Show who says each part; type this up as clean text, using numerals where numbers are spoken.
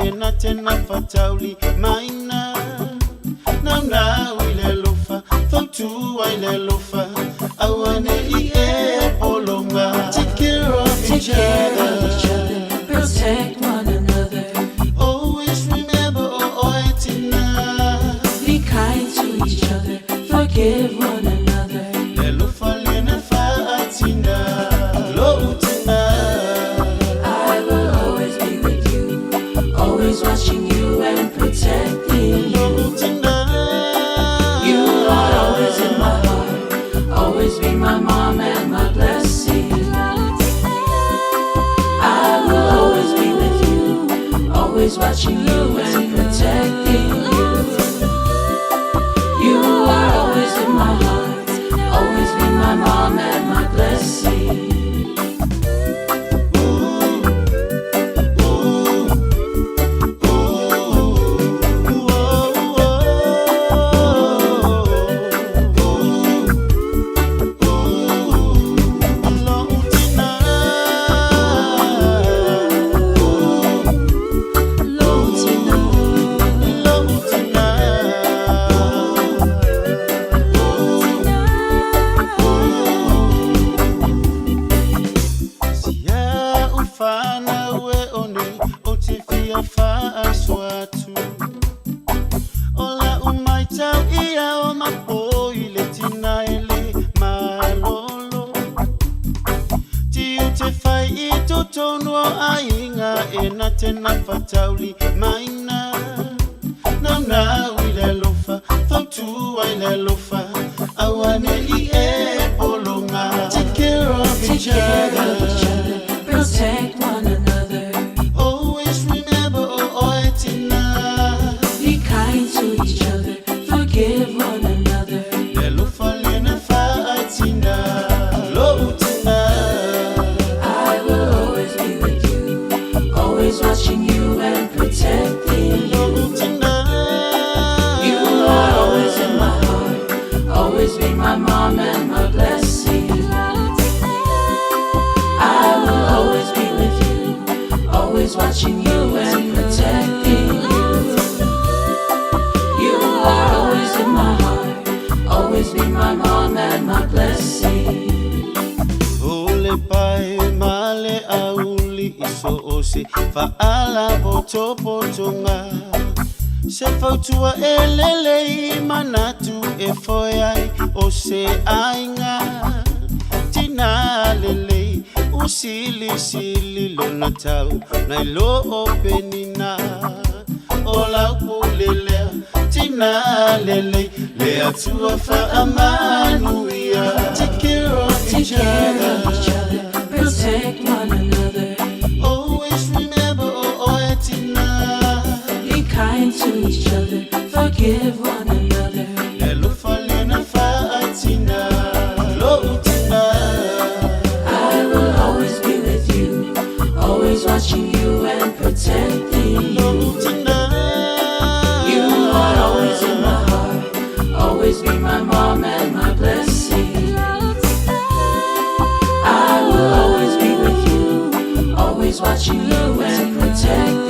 Speaker 1: ena tena fatauli maina. Now ile lofa, thoughtu ile lofa. Awane ie polonga. Take care of each other,
Speaker 2: protect one another.
Speaker 1: Always remember oetina.
Speaker 2: Be kind to each other, forgive one another.
Speaker 1: Le lofa lena faatina, lotina.
Speaker 2: I will always be with you, always watching you and protecting you. You are always in my heart, always be my mom and my blessing. I will always be with you, always watching you and protecting you. You are always in my heart, always be my mom and my blessing.
Speaker 1: Fana we oni otifia faaswatu. Ola umaita ia o mapo ile tina ele malolo. Ti ute fai ito tono ainga ena tena fatauli maina. Now ile lofa, thoughtu ile lofa. Awane ie polonga. Take care of each other,
Speaker 2: protect one another.
Speaker 1: always remember oetina.
Speaker 2: Be kind to each other, forgive one another.
Speaker 1: Le lofa lena faatina, lotina.
Speaker 2: I will always be with you, always watching you and protecting you.
Speaker 1: Lotina.
Speaker 2: You are always in my heart, always be my mom and my blessing. I will always be with you, always watching you and protecting you. You are always in my heart, always be my mom and my blessing.
Speaker 1: Ole pai male auli iso ose faala poto potonga. Se fautua elele manatu e foiai ose ainga. Tina lele usili sili lona tau na ilo openina. Ola kulele tina lele le atua fa amanuia. Take care of
Speaker 2: Take
Speaker 1: each
Speaker 2: care of each
Speaker 1: other,
Speaker 2: other, protect one another.
Speaker 1: always remember oetina.
Speaker 2: Be kind to each other, forgive one another.
Speaker 1: Le lofa lena faatina, lotina.
Speaker 2: I will always be with you, always watching you and protecting you. You are always in my heart, always be my mom and my blessing. I will always be with you, always watching you and protecting you.